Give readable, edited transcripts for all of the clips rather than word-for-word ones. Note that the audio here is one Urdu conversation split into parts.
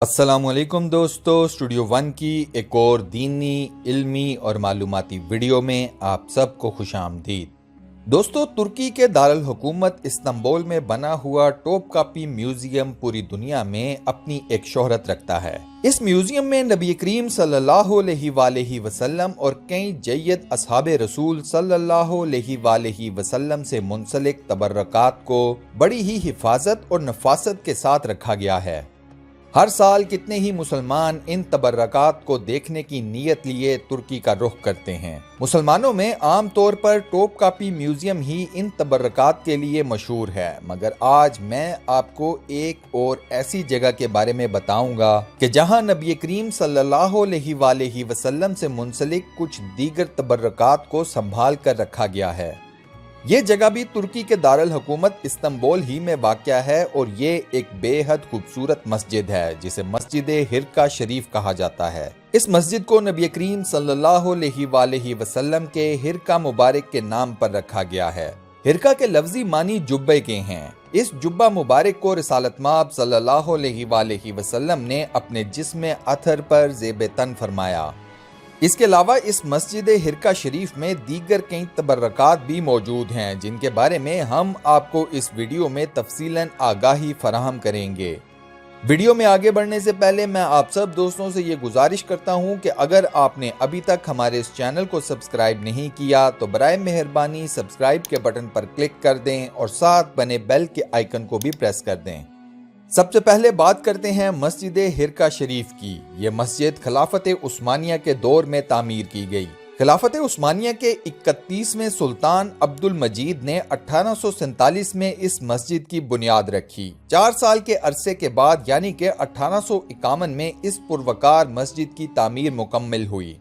السلام علیکم دوستو، اسٹوڈیو ون کی ایک اور دینی، علمی اور معلوماتی ویڈیو میں آپ سب کو خوش آمدید۔ دوستو، ترکی کے دارالحکومت استنبول میں بنا ہوا ٹوپ کاپی میوزیم پوری دنیا میں اپنی ایک شہرت رکھتا ہے۔ اس میوزیم میں نبی کریم صلی اللہ علیہ وآلہ وسلم اور کئی جید اصحاب رسول صلی اللہ علیہ وآلہ وسلم سے منسلک تبرکات کو بڑی ہی حفاظت اور نفاست کے ساتھ رکھا گیا ہے۔ ہر سال کتنے ہی مسلمان ان تبرکات کو دیکھنے کی نیت لیے ترکی کا رخ کرتے ہیں۔ مسلمانوں میں عام طور پر ٹوپ کاپی میوزیم ہی ان تبرکات کے لیے مشہور ہے، مگر آج میں آپ کو ایک اور ایسی جگہ کے بارے میں بتاؤں گا کہ جہاں نبی کریم صلی اللہ علیہ وآلہ وسلم سے منسلک کچھ دیگر تبرکات کو سنبھال کر رکھا گیا ہے۔ یہ جگہ بھی ترکی کے دارالحکومت استنبول ہی میں واقع ہے اور یہ ایک بے حد خوبصورت مسجد ہے جسے مسجد ہرکا شریف کہا جاتا ہے۔ اس مسجد کو نبی کریم صلی اللہ علیہ وآلہ وسلم کے ہرکا مبارک کے نام پر رکھا گیا ہے۔ ہرکا کے لفظی معنی جبے کے ہیں۔ اس جبہ مبارک کو رسالت مآب صلی اللہ علیہ وآلہ وسلم نے اپنے جسم اطہر پر زیب تن فرمایا۔ اس کے علاوہ اس مسجد ہرکا شریف میں دیگر کئی تبرکات بھی موجود ہیں جن کے بارے میں ہم آپ کو اس ویڈیو میں تفصیلاً آگاہی فراہم کریں گے۔ ویڈیو میں آگے بڑھنے سے پہلے میں آپ سب دوستوں سے یہ گزارش کرتا ہوں کہ اگر آپ نے ابھی تک ہمارے اس چینل کو سبسکرائب نہیں کیا تو برائے مہربانی سبسکرائب کے بٹن پر کلک کر دیں اور ساتھ بنے بیل کے آئیکن کو بھی پریس کر دیں۔ سب سے پہلے بات کرتے ہیں مسجد ہرکا شریف کی۔ یہ مسجد خلافت عثمانیہ کے دور میں تعمیر کی گئی۔ خلافت عثمانیہ کے 31ویں سلطان عبد المجید نے 1847 میں اس مسجد کی بنیاد رکھی۔ 4 سال کے عرصے کے بعد یعنی کہ 1851 میں اس پروقار مسجد کی تعمیر مکمل ہوئی۔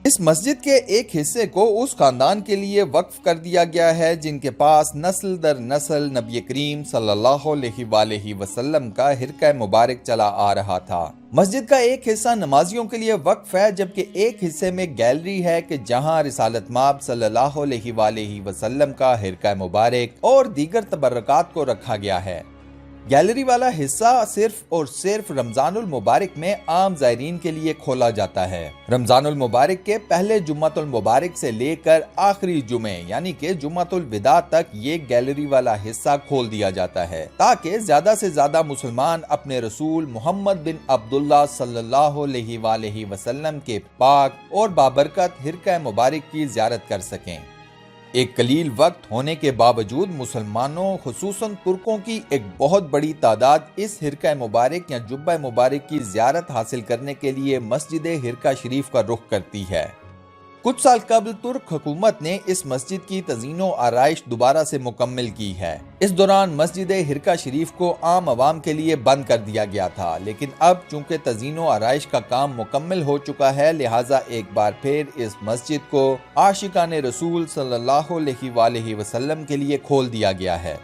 اس مسجد کے ایک حصے کو اس خاندان کے لیے وقف کر دیا گیا ہے جن کے پاس نسل در نسل نبی کریم صلی اللہ علیہ وآلہ وسلم کا ہرکہ مبارک چلا آ رہا تھا۔ مسجد کا ایک حصہ نمازیوں کے لیے وقف ہے جبکہ ایک حصے میں گیلری ہے کہ جہاں رسالت مآب صلی اللہ علیہ وآلہ وسلم کا ہرکہ مبارک اور دیگر تبرکات کو رکھا گیا ہے۔ گیلری والا حصہ صرف اور صرف رمضان المبارک میں عام زائرین کے لیے کھولا جاتا ہے۔ رمضان المبارک کے پہلے جمعۃ المبارک سے لے کر آخری جمعے یعنی کہ جمعۃ الوداع تک یہ گیلری والا حصہ کھول دیا جاتا ہے تاکہ زیادہ سے زیادہ مسلمان اپنے رسول محمد بن عبداللہ صلی اللہ علیہ وآلہ وسلم کے پاک اور بابرکت ہرکہ مبارک کی زیارت کر سکیں۔ ایک قلیل وقت ہونے کے باوجود مسلمانوں خصوصاً ترکوں کی ایک بہت بڑی تعداد اس ہرکہ مبارک یا جبہ مبارک کی زیارت حاصل کرنے کے لیے مسجد ہرکا شریف کا رخ کرتی ہے۔ کچھ سال قبل ترک حکومت نے اس مسجد کی تزئین و آرائش دوبارہ سے مکمل کی ہے۔ اس دوران مسجد ہرکا شریف کو عام عوام کے لیے بند کر دیا گیا تھا، لیکن اب چونکہ تزئین و آرائش کا کام مکمل ہو چکا ہے لہٰذا ایک بار پھر اس مسجد کو عاشقان رسول صلی اللہ علیہ وآلہ وسلم کے لیے کھول دیا گیا ہے۔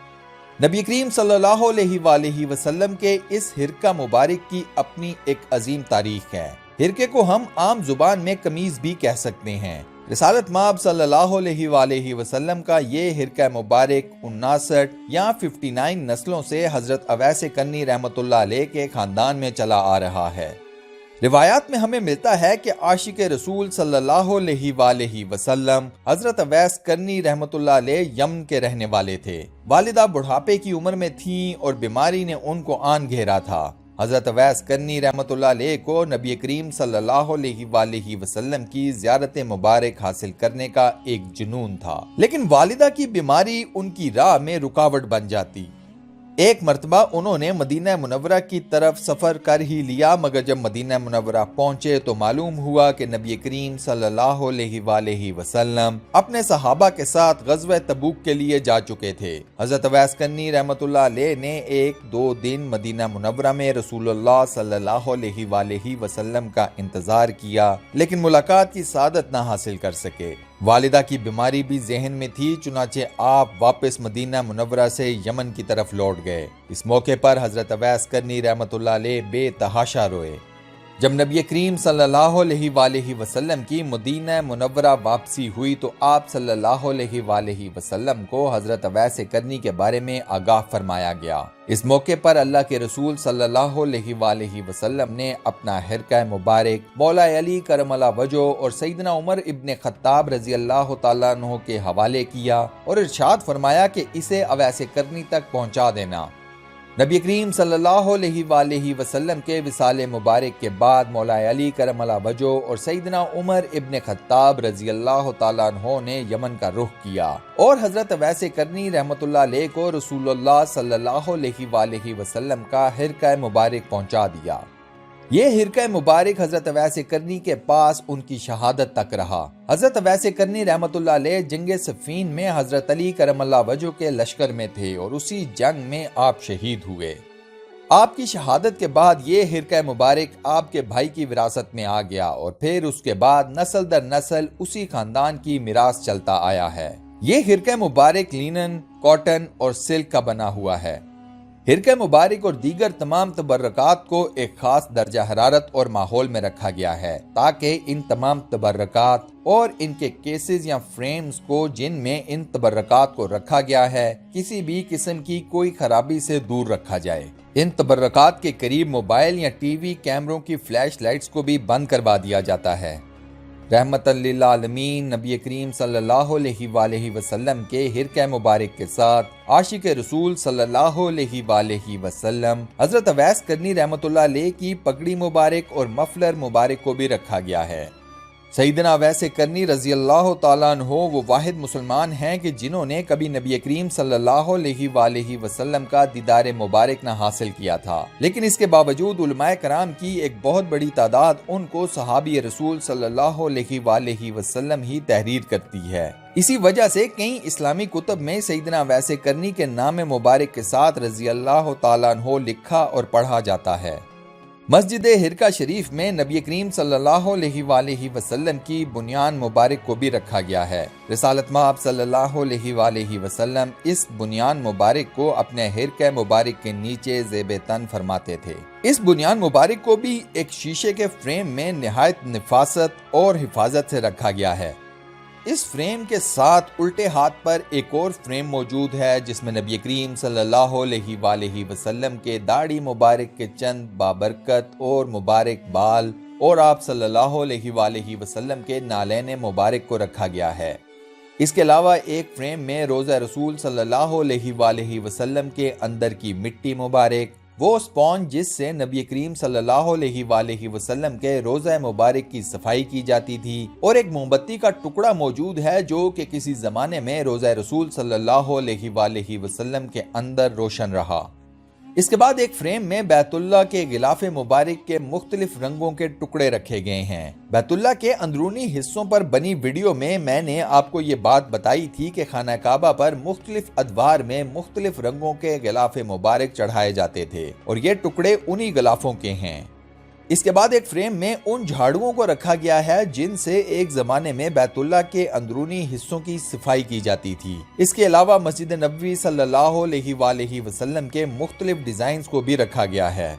نبی کریم صلی اللہ علیہ وآلہ وسلم کے اس ہرکہ مبارک کی اپنی ایک عظیم تاریخ ہے۔ ہرکے کو ہم عام زبان میں قمیض بھی کہہ سکتے ہیں۔ رسالت مآب صلی اللہ علیہ وآلہ وسلم کا یہ ہرکہ مبارک 59 یا 59 نسلوں سے حضرت اویس کرنی رحمۃ اللہ علیہ کے خاندان میں چلا آ رہا ہے۔ روایات میں ہمیں ملتا ہے کہ عاشق رسول صلی اللہ علیہ وآلہ وسلم حضرت اویس کرنی رحمۃ اللہ علیہ یمن کے رہنے والے تھے۔ والدہ بڑھاپے کی عمر میں تھیں اور بیماری نے ان کو آن گھیرا تھا۔ حضرت اویس کرنی رحمۃ اللہ علیہ کو نبی کریم صلی اللہ علیہ وآلہ وسلم کی زیارت مبارک حاصل کرنے کا ایک جنون تھا، لیکن والدہ کی بیماری ان کی راہ میں رکاوٹ بن جاتی۔ ایک مرتبہ انہوں نے مدینہ منورہ کی طرف سفر کر ہی لیا مگر جب مدینہ منورہ پہنچے تو معلوم ہوا کہ نبی کریم صلی اللہ علیہ وآلہ وسلم اپنے صحابہ کے ساتھ غزوہ تبوک کے لیے جا چکے تھے۔ حضرت اویس کرنی رحمۃ اللہ علیہ نے 1-2 دن مدینہ منورہ میں رسول اللہ صلی اللہ علیہ وآلہ وسلم کا انتظار کیا لیکن ملاقات کی سعادت نہ حاصل کر سکے۔ والدہ کی بیماری بھی ذہن میں تھی، چنانچہ آپ واپس مدینہ منورہ سے یمن کی طرف لوٹ گئے۔ اس موقع پر حضرت اویس کرنی رحمۃ اللہ علیہ بے تحاشا روئے۔ جب نبی کریم صلی اللہ علیہ وآلہ وسلم کی مدینہ منورہ واپسی ہوئی تو آپ صلی اللہ علیہ وآلہ وسلم کو حضرت اویس کرنی کے بارے میں آگاہ فرمایا گیا۔ اس موقع پر اللہ کے رسول صلی اللہ علیہ وآلہ وسلم نے اپنا حرکہ مبارک مولا علی کرم اللہ وجہ اور سیدنا عمر ابن خطاب رضی اللہ تعالیٰ عنہ کے حوالے کیا اور ارشاد فرمایا کہ اسے اویس کرنی تک پہنچا دینا۔ نبی کریم صلی اللہ علیہ وآلہ وسلم کے وصال مبارک کے بعد مولا علی کرم اللہ وجہ اور سیدنا عمر ابن خطاب رضی اللہ تعالیٰ عنہ نے یمن کا رخ کیا اور حضرت اویس کرنی رحمۃ اللہ علیہ کو رسول اللہ صلی اللہ علیہ وآلہ وسلم کا حرکہ مبارک پہنچا دیا۔ یہ حرکہ مبارک حضرت اویس کرنی کے پاس ان کی شہادت تک رہا۔ حضرت اویس کرنی رحمۃ اللہ علیہ جنگ صفین میں حضرت علی کرم اللہ وجہ کے لشکر میں تھے اور اسی جنگ میں آپ شہید ہوئے۔ آپ کی شہادت کے بعد یہ حرکہ مبارک آپ کے بھائی کی وراثت میں آ گیا اور پھر اس کے بعد نسل در نسل اسی خاندان کی میراث چلتا آیا ہے۔ یہ حرکہ مبارک لینن، کاٹن اور سلک کا بنا ہوا ہے۔ حرکہ مبارک اور دیگر تمام تبرکات کو ایک خاص درجہ حرارت اور ماحول میں رکھا گیا ہے تاکہ ان تمام تبرکات اور ان کے کیسز یا فریمز کو جن میں ان تبرکات کو رکھا گیا ہے کسی بھی قسم کی کوئی خرابی سے دور رکھا جائے۔ ان تبرکات کے قریب موبائل یا ٹی وی کیمروں کی فلیش لائٹس کو بھی بند کروا دیا جاتا ہے۔ رحمت للعالمین نبی کریم صلی اللہ علیہ وآلہ وسلم کے حرکہ مبارک کے ساتھ عاشق رسول صلی اللہ علیہ وآلہ وسلم حضرت اویس کرنی رحمت اللہ علیہ کی پگڑی مبارک اور مفلر مبارک کو بھی رکھا گیا ہے۔ سیدنا اویس کرنی رضی اللہ تعالیٰ عنہ وہ واحد مسلمان ہیں کہ جنہوں نے کبھی نبی کریم صلی اللہ علیہ وآلہ وسلم کا دیدار مبارک نہ حاصل کیا تھا، لیکن اس کے باوجود علماء کرام کی ایک بہت بڑی تعداد ان کو صحابی رسول صلی اللہ علیہ وآلہ وسلم ہی تحریر کرتی ہے۔ اسی وجہ سے کئی اسلامی کتب میں سیدنا اویس کرنی کے نام مبارک کے ساتھ رضی اللہ تعالیٰ عنہ لکھا اور پڑھا جاتا ہے۔ مسجد حرکہ شریف میں نبی کریم صلی اللہ علیہ وآلہ وسلم کی بنیان مبارک کو بھی رکھا گیا ہے۔ رسالت مآب صلی اللہ علیہ وآلہ وسلم اس بنیان مبارک کو اپنے حرکہ مبارک کے نیچے زیب تن فرماتے تھے۔ اس بنیان مبارک کو بھی ایک شیشے کے فریم میں نہایت نفاست اور حفاظت سے رکھا گیا ہے۔ اس فریم کے ساتھ الٹے ہاتھ پر ایک اور فریم موجود ہے جس میں نبی کریم صلی اللہ علیہ وآلہ وسلم کے داڑھی مبارک کے چند بابرکت اور مبارک بال اور آپ صلی اللہ علیہ وآلہ وسلم کے نالین مبارک کو رکھا گیا ہے۔ اس کے علاوہ ایک فریم میں روضہ رسول صلی اللہ علیہ وآلہ وسلم کے اندر کی مٹی مبارک، وہ اسپونج جس سے نبی کریم صلی اللہ علیہ وآلہ وسلم کے روضہ مبارک کی صفائی کی جاتی تھی، اور ایک موم بتی کا ٹکڑا موجود ہے جو کہ کسی زمانے میں روضہ رسول صلی اللہ علیہ وآلہ وسلم کے اندر روشن رہا۔ اس کے بعد ایک فریم میں بیت اللہ کے غلاف مبارک کے مختلف رنگوں کے ٹکڑے رکھے گئے ہیں۔ بیت اللہ کے اندرونی حصوں پر بنی ویڈیو میں نے آپ کو یہ بات بتائی تھی کہ خانہ کعبہ پر مختلف ادوار میں مختلف رنگوں کے غلاف مبارک چڑھائے جاتے تھے اور یہ ٹکڑے انہی غلافوں کے ہیں۔ اس کے بعد ایک فریم میں ان جھاڑوؤں کو رکھا گیا ہے جن سے ایک زمانے میں بیت اللہ کے اندرونی حصوں کی صفائی کی جاتی تھی۔ اس کے علاوہ مسجد نبوی صلی اللہ علیہ وآلہ وسلم کے مختلف ڈیزائنز کو بھی رکھا گیا ہے۔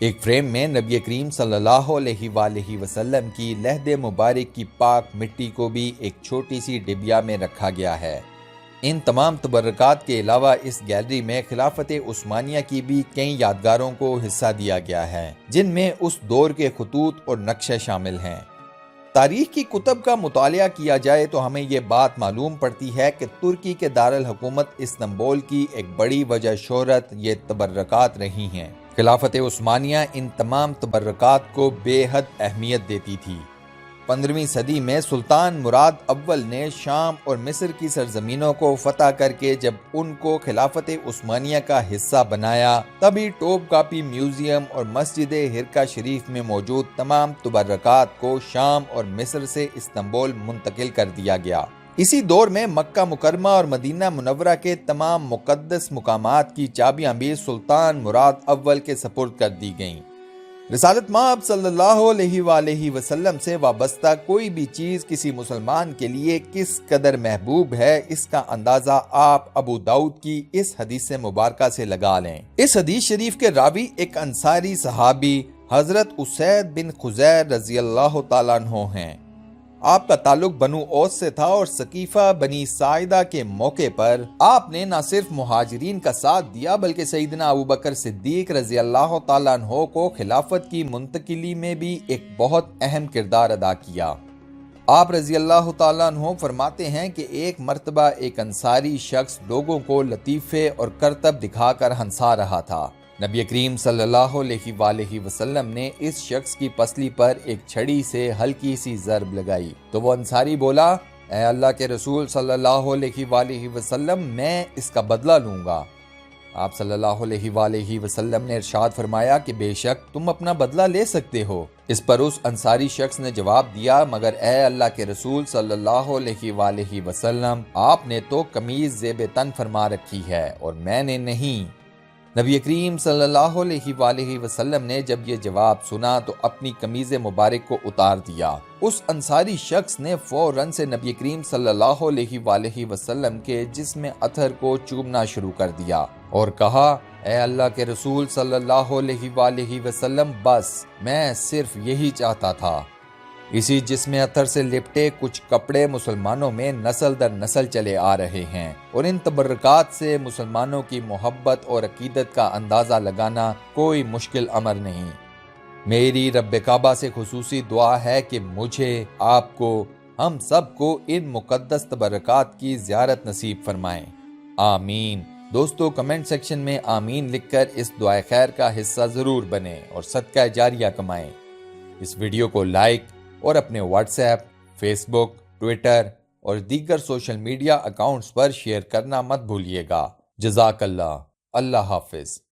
ایک فریم میں نبی کریم صلی اللہ علیہ وآلہ وسلم کی لحد مبارک کی پاک مٹی کو بھی ایک چھوٹی سی ڈبیا میں رکھا گیا ہے۔ ان تمام تبرکات کے علاوہ اس گیلری میں خلافت عثمانیہ کی بھی کئی یادگاروں کو حصہ دیا گیا ہے جن میں اس دور کے خطوط اور نقشے شامل ہیں۔ تاریخ کی کتب کا مطالعہ کیا جائے تو ہمیں یہ بات معلوم پڑتی ہے کہ ترکی کے دارالحکومت استنبول کی ایک بڑی وجہ شہرت یہ تبرکات رہی ہیں۔ خلافت عثمانیہ ان تمام تبرکات کو بے حد اہمیت دیتی تھی۔ 15ویں صدی میں سلطان مراد اول نے شام اور مصر کی سرزمینوں کو فتح کر کے جب ان کو خلافت عثمانیہ کا حصہ بنایا تبھی ٹوپ کاپی میوزیم اور مسجد حرکہ شریف میں موجود تمام تبرکات کو شام اور مصر سے استنبول منتقل کر دیا گیا۔ اسی دور میں مکہ مکرمہ اور مدینہ منورہ کے تمام مقدس مقامات کی چابیاں بھی سلطان مراد اول کے سپرد کر دی گئیں۔ رسالت مآب صلی اللہ علیہ وآلہ وسلم سے وابستہ کوئی بھی چیز کسی مسلمان کے لیے کس قدر محبوب ہے اس کا اندازہ آپ ابو داؤد کی اس حدیث مبارکہ سے لگا لیں۔ اس حدیث شریف کے راوی ایک انصاری صحابی حضرت اسید بن خزیر رضی اللہ تعالیٰ عنہ ہیں۔ آپ کا تعلق بنو اوس سے تھا اور ثقیفہ بنی ساعدہ کے موقع پر آپ نے نہ صرف مہاجرین کا ساتھ دیا بلکہ سیدنا ابوبکر صدیق رضی اللہ تعالیٰ عنہ کو خلافت کی منتقلی میں بھی ایک بہت اہم کردار ادا کیا۔ آپ رضی اللہ تعالیٰ عنہ فرماتے ہیں کہ ایک مرتبہ ایک انصاری شخص لوگوں کو لطیفے اور کرتب دکھا کر ہنسا رہا تھا۔ نبی کریم صلی اللہ علیہ وآلہ وسلم نے اس شخص کی پسلی پر ایک چھڑی سے ہلکی سی ضرب لگائی تو وہ انصاری بولا، اے اللہ کے رسول صلی اللہ علیہ وآلہ وسلم، میں اس کا بدلہ لوں گا۔ آپ صلی اللہ علیہ وآلہ وسلم نے ارشاد فرمایا کہ بے شک تم اپنا بدلہ لے سکتے ہو۔ اس پر اس انصاری شخص نے جواب دیا، مگر اے اللہ کے رسول صلی اللہ علیہ وآلہ وسلم، آپ نے تو قمیض زیب تن فرما رکھی ہے اور میں نے نہیں۔ نبی کریم صلی اللہ علیہ وآلہ وسلم نے جب یہ جواب سنا تو اپنی قمیض مبارک کو اتار دیا۔ اس انصاری شخص نے فوراً سے نبی کریم صلی اللہ علیہ وآلہ وسلم کے جسم اطہر کو چومنا شروع کر دیا اور کہا، اے اللہ کے رسول صلی اللہ علیہ وآلہ وسلم، بس میں صرف یہی چاہتا تھا۔ اسی جسم اطہر سے لپٹے کچھ کپڑے مسلمانوں میں نسل در نسل چلے آ رہے ہیں اور ان تبرکات سے مسلمانوں کی محبت اور عقیدت کا اندازہ لگانا کوئی مشکل امر نہیں۔ میری رب کعبہ سے خصوصی دعا ہے کہ مجھے، آپ کو، ہم سب کو ان مقدس تبرکات کی زیارت نصیب فرمائیں، آمین۔ دوستو کمنٹ سیکشن میں آمین لکھ کر اس دعائے خیر کا حصہ ضرور بنیں اور صدقہ جاریہ کمائیں۔ اس ویڈیو کو لائک اور اپنے واٹس ایپ، فیس بک، ٹویٹر اور دیگر سوشل میڈیا اکاؤنٹس پر شیئر کرنا مت بھولیے گا۔ جزاک اللہ۔ اللہ حافظ۔